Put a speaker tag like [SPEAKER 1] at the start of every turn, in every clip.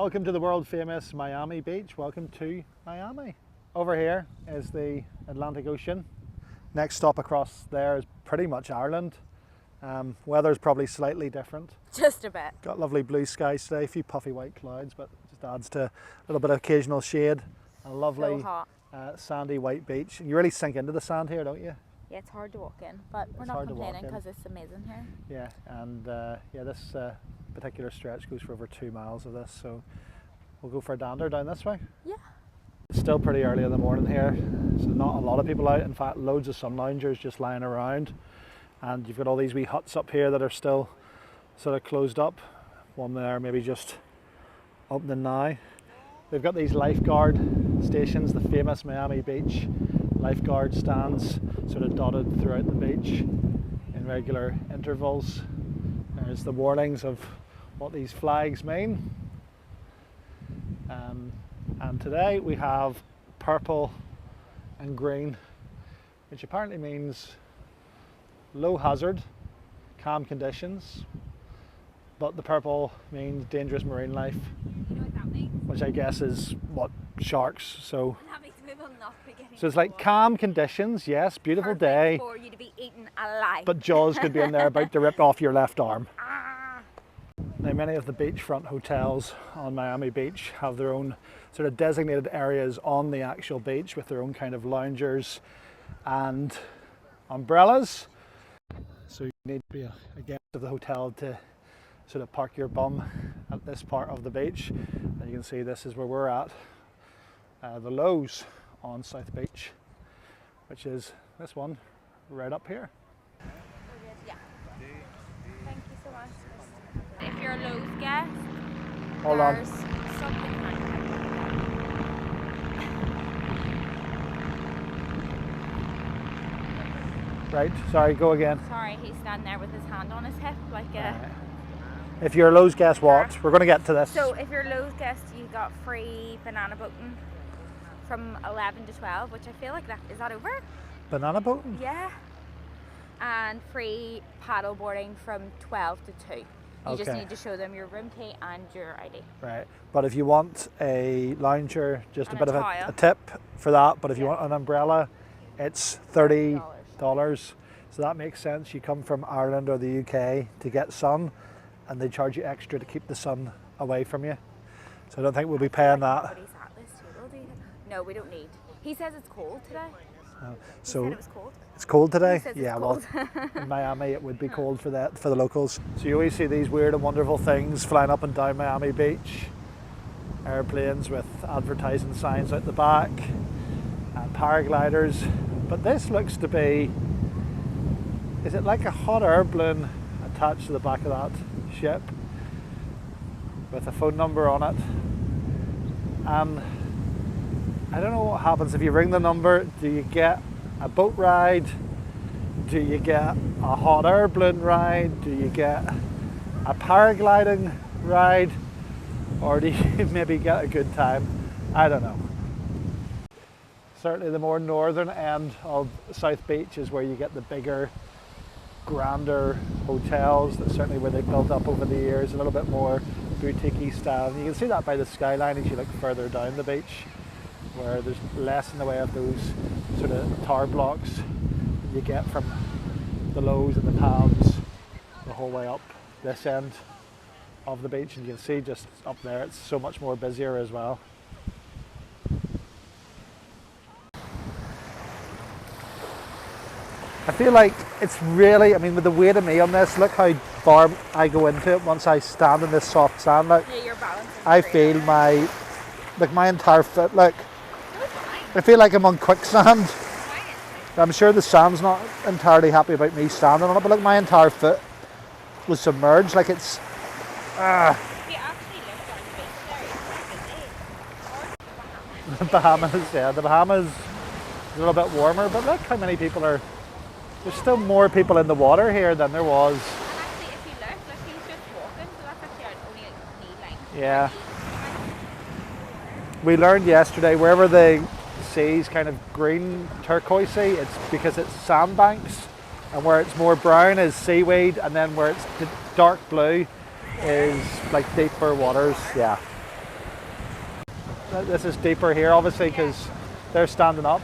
[SPEAKER 1] Welcome to the world famous Miami Beach. Welcome to Miami. Over here is the Atlantic Ocean. Next stop across there is pretty much Ireland. Weather's probably slightly different.
[SPEAKER 2] Just a bit.
[SPEAKER 1] Got lovely blue skies today, a few puffy white clouds, but just adds to a little bit of occasional shade. A lovely sandy white beach. You really sink into the sand here, don't you?
[SPEAKER 2] Yeah, it's hard to walk in, but we're not complaining because it's amazing here.
[SPEAKER 1] Yeah, and this particular stretch goes for over 2 miles of this, so we'll go for a dander down this way.
[SPEAKER 2] Yeah.
[SPEAKER 1] It's still pretty early in the morning here, so not a lot of people out. In fact, loads of sun loungers just lying around, and you've got all these wee huts up here that are still sort of closed up. One there maybe just opening now. They've got these lifeguard stations, the famous Miami Beach lifeguard stands sort of dotted throughout the beach in regular intervals. There's the warnings of what these flags mean. And today we have purple and green, which apparently means low hazard, calm conditions, but the purple means dangerous marine life.
[SPEAKER 2] You know what that means?
[SPEAKER 1] Which I guess is what, sharks. So
[SPEAKER 2] that means we will not be getting
[SPEAKER 1] so it's like calm conditions, yes, beautiful
[SPEAKER 2] perfect
[SPEAKER 1] day,
[SPEAKER 2] for you to be eaten alive.
[SPEAKER 1] but Jaws could be in there about to rip off your left arm.
[SPEAKER 2] Ah.
[SPEAKER 1] Now, many of the beachfront hotels on Miami Beach have their own sort of designated areas on the actual beach with their own kind of loungers and umbrellas. So you need to be a guest of the hotel to sort of park your bum at this part of the beach. And you can see this is where we're at, the Loews on South Beach, which is this one right up here.
[SPEAKER 2] Yeah. Thank you so much. If you're a Loews guest,
[SPEAKER 1] Hold on.
[SPEAKER 2] there's something happening.
[SPEAKER 1] Right, sorry, go again.
[SPEAKER 2] Sorry, he's standing there with his hand on his hip like a...
[SPEAKER 1] If you're a Loews guest, what? We're going to get to this.
[SPEAKER 2] So if you're a Loews guest, you got free banana boating from 11 to 12, which I feel like is that over?
[SPEAKER 1] Banana boating?
[SPEAKER 2] Yeah. And free paddle boarding from 12 to 2. You just need to show them your room key and your ID.
[SPEAKER 1] Right, but if you want a lounger, just
[SPEAKER 2] And
[SPEAKER 1] a bit
[SPEAKER 2] a
[SPEAKER 1] of
[SPEAKER 2] towel.
[SPEAKER 1] a tip for that, but if you want an umbrella, it's $30. So that makes sense. You come from Ireland or the UK to get sun, and they charge you extra to keep the sun away from you. So I don't think we'll be paying that.
[SPEAKER 2] Nobody's at this table, do you think? No, we don't need. He says it's cold today.
[SPEAKER 1] So
[SPEAKER 2] He said it was cold.
[SPEAKER 1] it's cold today?
[SPEAKER 2] He says
[SPEAKER 1] Yeah,
[SPEAKER 2] it's
[SPEAKER 1] well,
[SPEAKER 2] cold.
[SPEAKER 1] in Miami it would be cold for the locals. So you always see these weird and wonderful things flying up and down Miami Beach. Airplanes with advertising signs out the back, and paragliders. But this looks to be, is it like a hot air balloon attached to the back of that ship with a phone number on it? And I don't know what happens if you ring the number. Do you get a boat ride? Do you get a hot air balloon ride? Do you get a paragliding ride? Or do you maybe get a good time? I don't know. Certainly the more northern end of South Beach is where you get the bigger, grander hotels. That's certainly where they built up over the years, a little bit more boutique-y style. And you can see that by the skyline as you look further down the beach, where there's less in the way of those sort of tower blocks you get from the Loews and the Palms the whole way up this end of the beach. And you can see just up there it's so much more busier as well. I feel like it's really, I mean, with the weight of me on this, look how far I go into it once I stand in this soft sand. Like,
[SPEAKER 2] Yeah, you're balancing.
[SPEAKER 1] I feel my entire foot, look, I feel like I'm on quicksand. I'm sure the sand's not entirely happy about me standing on it, but look, my entire foot was submerged, like it's...
[SPEAKER 2] If you actually look down the beach there, it's
[SPEAKER 1] The Bahamas, yeah, the Bahamas is a little bit warmer, but look how many people are... There's still more people in the water here than there was.
[SPEAKER 2] And actually, if you look, he's just walking, so that's actually only a knee length.
[SPEAKER 1] Yeah. We learned yesterday, wherever the sea's kind of green turquoisey, it's because it's sandbanks, and where it's more brown is seaweed, and then where it's dark blue is like deeper waters. Yeah. This is deeper here, obviously, because they're standing up,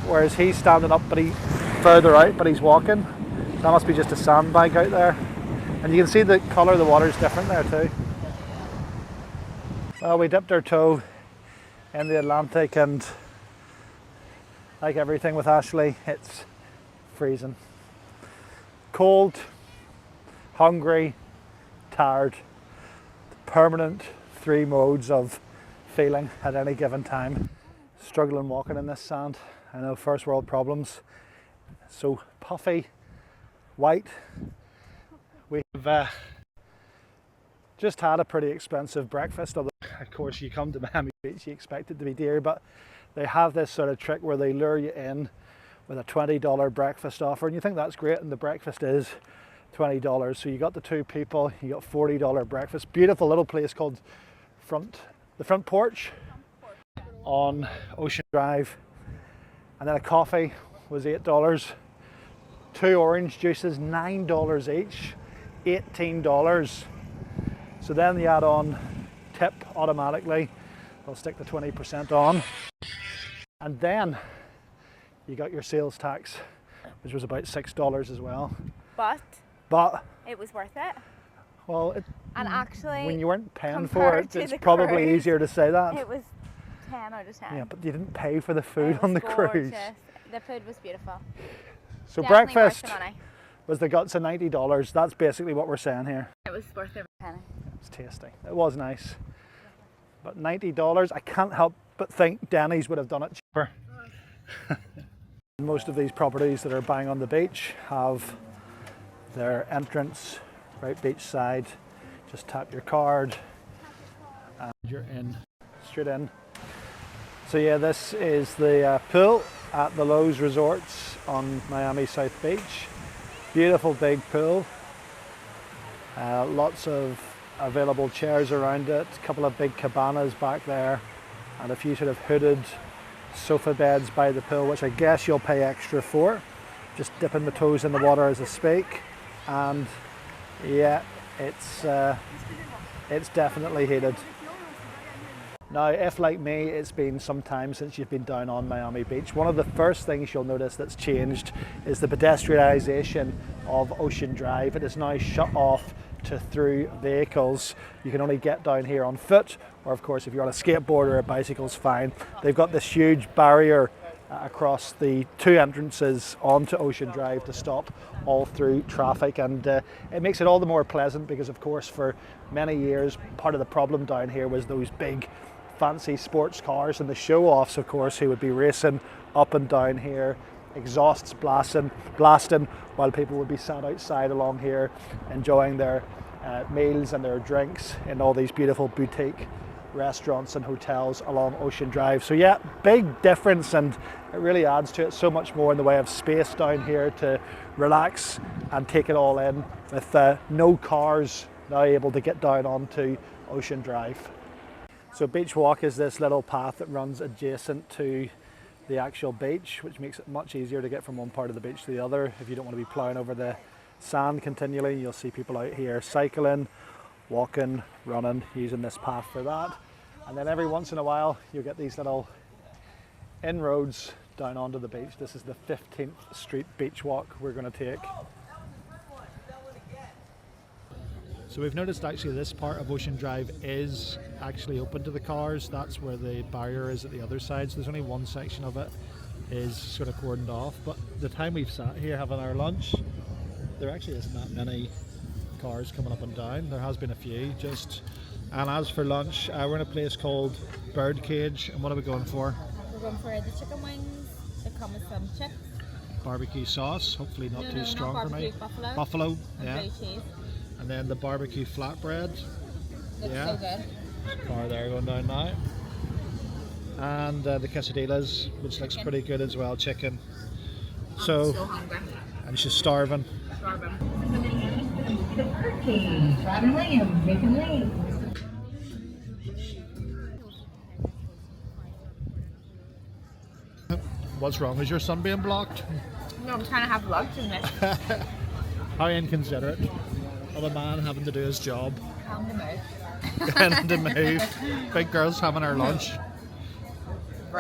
[SPEAKER 1] whereas he's standing up, but he's further out, but he's walking. That must be just a sandbank out there. And you can see the colour of the water is different there too. Well, we dipped our toe in the Atlantic, and like everything with Ashley, it's freezing. Cold, hungry, tired. Permanent 3 modes of feeling at any given time. Struggling walking in this sand. I know, first world problems. So puffy, white. We've just had a pretty expensive breakfast. Although, of course, you come to Miami Beach, you expect it to be dear, but they have this sort of trick where they lure you in with a $20 breakfast offer, and you think that's great, and the breakfast is $20. So you got the 2 people, you got $40 breakfast. Beautiful little place called the Front Porch on Ocean Drive. And then a coffee was $8. 2 orange juices, $9 each, $18. So then you add on tip automatically. They'll stick the 20% on. And then you got your sales tax, which was about $6 as well. But
[SPEAKER 2] it was worth it.
[SPEAKER 1] Well,
[SPEAKER 2] and actually,
[SPEAKER 1] when you weren't paying for it, it's probably
[SPEAKER 2] cruise,
[SPEAKER 1] easier to say that.
[SPEAKER 2] It was 10 out of 10.
[SPEAKER 1] Yeah, but you didn't pay for the food on the
[SPEAKER 2] gorgeous.
[SPEAKER 1] cruise.
[SPEAKER 2] The food was beautiful.
[SPEAKER 1] So
[SPEAKER 2] Definitely
[SPEAKER 1] breakfast
[SPEAKER 2] worth the money.
[SPEAKER 1] was the guts of $90. That's basically what we're saying here.
[SPEAKER 2] It was worth every penny.
[SPEAKER 1] It was tasty. It was nice. But $90, I can't help but think Denny's would have done it cheaper. Most of these properties that are bang on the beach have their entrance right beachside. Just tap your card and you're in, straight in. So yeah, this is the pool at the Loews Resorts on Miami South Beach. Beautiful big pool. Lots of available chairs around it, a couple of big cabanas back there, and a few sort of hooded sofa beds by the pool, which I guess you'll pay extra for. Just dipping the toes in the water as I speak. And yeah, it's definitely heated. Now, if like me, it's been some time since you've been down on Miami Beach, one of the first things you'll notice that's changed is the pedestrianization of Ocean Drive. It is now shut off to through vehicles. You can only get down here on foot, or of course if you're on a skateboard or a bicycle's fine. They've got this huge barrier across the 2 entrances onto Ocean Drive to stop all through traffic, and it makes it all the more pleasant because of course for many years part of the problem down here was those big fancy sports cars and the show-offs, of course, who would be racing up and down here, exhausts blasting, while people would be sat outside along here enjoying their meals and their drinks in all these beautiful boutique restaurants and hotels along Ocean Drive. So yeah, big difference, and it really adds to it so much more in the way of space down here to relax and take it all in, with no cars now able to get down onto Ocean Drive. So Beach Walk is this little path that runs adjacent to the actual beach, which makes it much easier to get from one part of the beach to the other. If you don't want to be ploughing over the sand continually, you'll see people out here cycling, walking, running, using this path for that. And then every once in a while you'll get these little inroads down onto the beach. This is the 15th Street Beach Walk we're going to take. So we've noticed actually this part of Ocean Drive is actually open to the cars. That's where the barrier is at the other side. So there's only one section of it is sort of cordoned off. But the time we've sat here having our lunch, there actually isn't that many cars coming up and down. There has been a few just. And as for lunch, we're in a place called Birdcage. And what are we going for?
[SPEAKER 2] We're going for the chicken wings. They come with some chips.
[SPEAKER 1] Barbecue sauce, hopefully not too strong for me.
[SPEAKER 2] Buffalo.
[SPEAKER 1] Yeah.
[SPEAKER 2] Blue cheese.
[SPEAKER 1] And then the barbecue flatbread.
[SPEAKER 2] Looks so good.
[SPEAKER 1] Car there going down now. And the quesadillas, which looks pretty good as well, chicken.
[SPEAKER 2] I'm so hungry.
[SPEAKER 1] And she's starving. What's wrong? Is your sun being blocked?
[SPEAKER 2] No, I'm trying to have lunch in this.
[SPEAKER 1] How inconsiderate of a man having to do his job.
[SPEAKER 2] Calm the mood.
[SPEAKER 1] Getting to move. Big girl's having her lunch.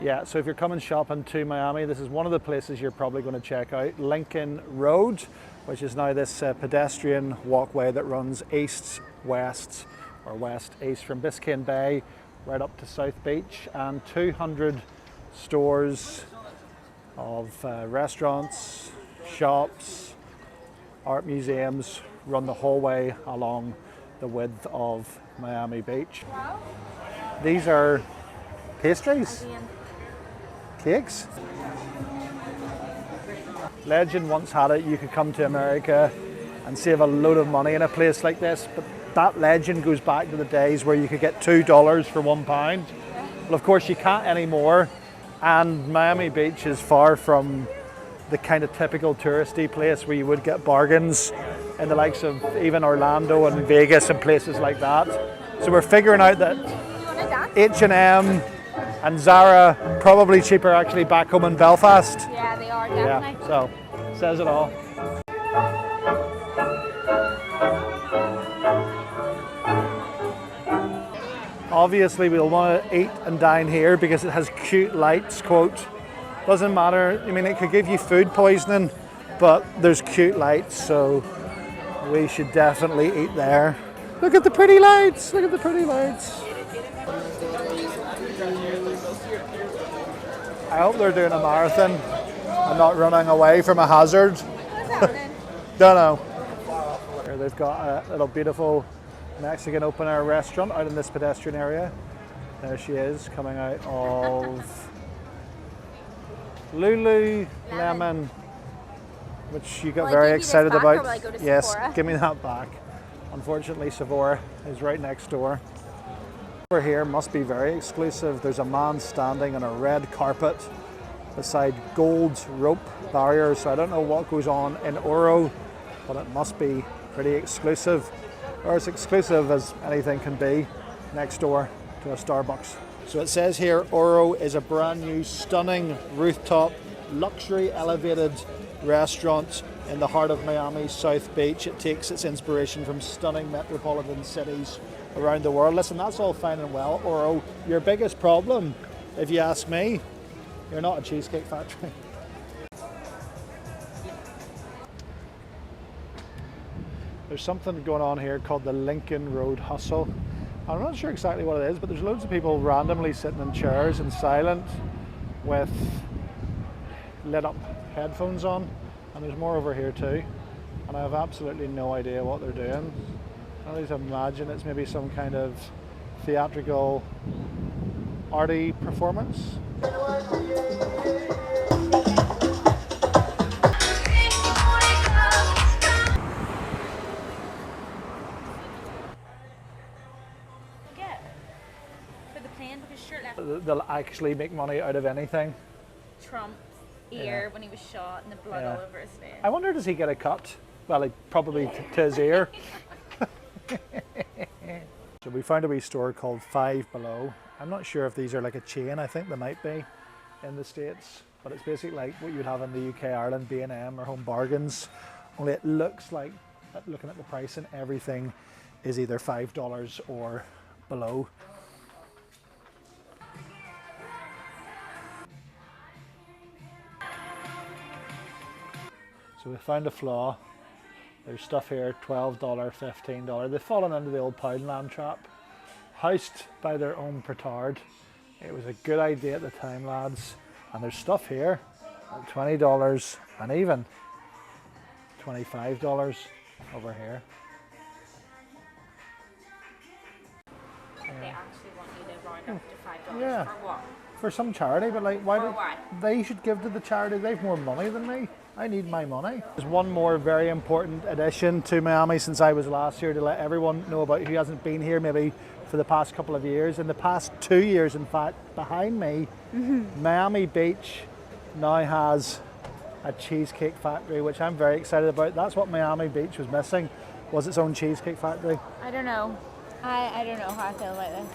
[SPEAKER 1] Yeah, so if you're coming shopping to Miami, this is one of the places you're probably going to check out. Lincoln Road, which is now this pedestrian walkway that runs east-west or west-east from Biscayne Bay right up to South Beach, and 200 stores of restaurants, shops, art museums run the whole way along the width of Miami Beach. These are pastries, cakes. Legend once had it you could come to America and save a load of money in a place like this, but that legend goes back to the days where you could get $2 for £1. Well, of course you can't anymore, and Miami Beach is far from the kind of typical touristy place where you would get bargains in the likes of even Orlando and Vegas and places like that. So we're figuring out that H&M and Zara probably cheaper actually back home in Belfast.
[SPEAKER 2] Yeah, they are definitely.
[SPEAKER 1] Yeah, so says it all. Obviously we'll want to eat and dine here because it has cute lights, quote. Doesn't matter, I mean it could give you food poisoning, but there's cute lights, so we should definitely eat there. Look at the pretty lights, look at the pretty lights. I hope they're doing a marathon and not running away from a hazard. Don't know. Here they've got a little beautiful Mexican open air restaurant out in this pedestrian area. There she is, coming out of Lululemon, which you got very excited about. Yes, give me that back. Unfortunately, Sephora is right next door. Over here must be very exclusive. There's a man standing on a red carpet beside gold rope barriers, so I don't know what goes on in Oro, but it must be pretty exclusive, or as exclusive as anything can be, next door to a Starbucks. So it says here Oro is a brand new stunning rooftop luxury elevated restaurant in the heart of Miami's South Beach. It takes its inspiration from stunning metropolitan cities around the world. Listen, that's all fine and well, Oro. Your biggest problem, if you ask me, you're not a cheesecake factory. There's something going on here called the Lincoln Road Hustle. I'm not sure exactly what it is, but there's loads of people randomly sitting in chairs and silent with lit up headphones on, and there's more over here too, and I have absolutely no idea what they're doing. I always imagine it's maybe some kind of theatrical arty performance. They'll actually make money out of anything.
[SPEAKER 2] Trump's ear when he was shot and the blood all over his face.
[SPEAKER 1] I wonder, does he get a cut? Well, he probably to his ear. So we found a wee store called Five Below. I'm not sure if these are like a chain. I think they might be in the States, but it's basically like what you would have in the UK, Ireland, B&M or Home Bargains. Only it looks like, looking at the pricing, everything is either $5 or below. So we found a flaw. There's stuff here, $12, $15. They've fallen into the old Poundland trap. Housed by their own petard. It was a good idea at the time, lads. And there's stuff here at $20 and even $25 over here.
[SPEAKER 2] They actually want you to round up to $5
[SPEAKER 1] Yeah.
[SPEAKER 2] for what?
[SPEAKER 1] For some charity, but like, why?
[SPEAKER 2] Why?
[SPEAKER 1] They should give to the charity. They've more money than me. I need my money. There's one more very important addition to Miami since I was last here to let everyone know about who hasn't been here maybe for the past couple of years. In the past 2 years, in fact, behind me, Miami Beach now has a cheesecake factory, which I'm very excited about. That's what Miami Beach was missing, was its own cheesecake factory.
[SPEAKER 2] I don't know. I don't know how I feel about this.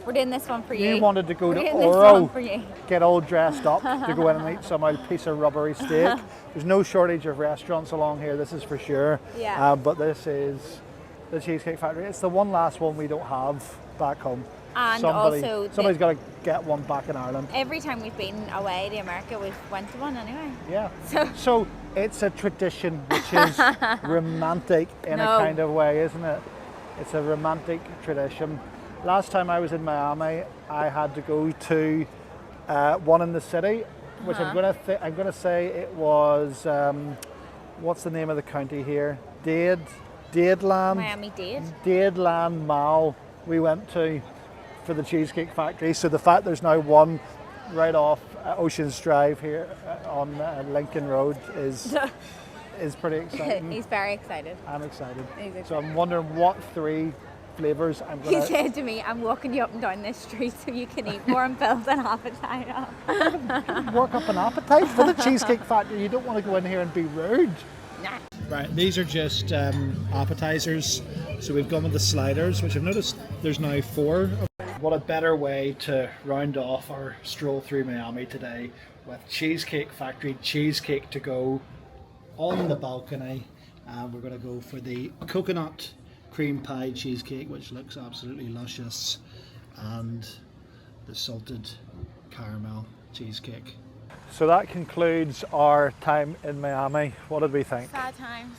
[SPEAKER 2] We're doing this one for you.
[SPEAKER 1] You wanted to go to
[SPEAKER 2] Oro,
[SPEAKER 1] get all dressed up to go in and eat some old piece of rubbery steak. There's no shortage of restaurants along here, this is for sure.
[SPEAKER 2] Yeah.
[SPEAKER 1] But this is The Cheesecake Factory. It's the one last one we don't have back home.
[SPEAKER 2] And also,
[SPEAKER 1] somebody's got to get one back in Ireland.
[SPEAKER 2] Every time we've been away to America, we've went to one anyway.
[SPEAKER 1] Yeah. So it's a tradition, which is romantic in a kind of way, isn't it? It's a romantic tradition. Last time I was in Miami, I had to go to one in the city, which I'm gonna say it was what's the name of the county here? Dadeland.
[SPEAKER 2] Miami-Dade.
[SPEAKER 1] Dadeland Mall. We went to for the Cheesecake Factory. So the fact there's now one right off Ocean's Drive here on Lincoln Road is pretty exciting.
[SPEAKER 2] He's very excited.
[SPEAKER 1] I'm excited.
[SPEAKER 2] He's excited.
[SPEAKER 1] So I'm wondering what 3 flavours I'm going to...
[SPEAKER 2] He said to me, I'm walking you up and down this street so you can eat more and build an appetite up.
[SPEAKER 1] Work up an appetite for the Cheesecake Factory. You don't want to go in here and be rude.
[SPEAKER 2] Nah.
[SPEAKER 1] Right, these are just appetizers. So we've gone with the sliders, which I've noticed there's now 4. What a better way to round off our stroll through Miami today with Cheesecake Factory cheesecake to go on the balcony. We're going to go for the coconut cream pie cheesecake, which looks absolutely luscious, and the salted caramel cheesecake. So that concludes our time in Miami. What did we think?
[SPEAKER 2] Sad times.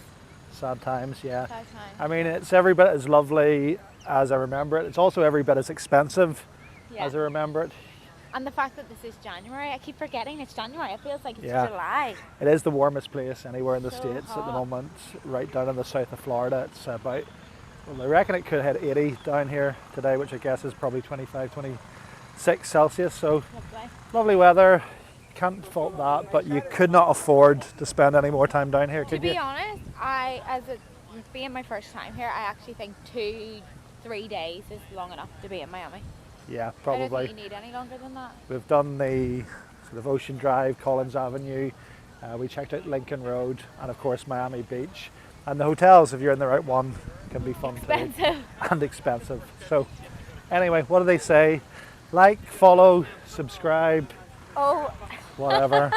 [SPEAKER 1] Sad times, yeah.
[SPEAKER 2] Sad times.
[SPEAKER 1] I mean, it's every bit as lovely as I remember it. It's also every bit as expensive as I remember it.
[SPEAKER 2] And the fact that this is January, I keep forgetting it's January. It feels like it's July.
[SPEAKER 1] It is the warmest place anywhere in the States
[SPEAKER 2] hot.
[SPEAKER 1] at the moment, right down in the south of Florida. It's about, well, I reckon it could hit 80 down here today, which I guess is probably 25, 26 Celsius. So lovely weather. Can't fault that, but you could not afford to spend any more time down here, could you?
[SPEAKER 2] To be honest, being my first time here, I actually think 2-3 days is long enough to be in Miami.
[SPEAKER 1] Yeah,
[SPEAKER 2] I
[SPEAKER 1] probably.
[SPEAKER 2] don't think you need any longer than that.
[SPEAKER 1] We've done the sort of Ocean Drive, Collins Avenue. We checked out Lincoln Road, and of course Miami Beach. And the hotels, if you're in the right one, can be fun too. And expensive. So anyway, what do they say? Like, follow, subscribe.
[SPEAKER 2] Oh.
[SPEAKER 1] Whatever.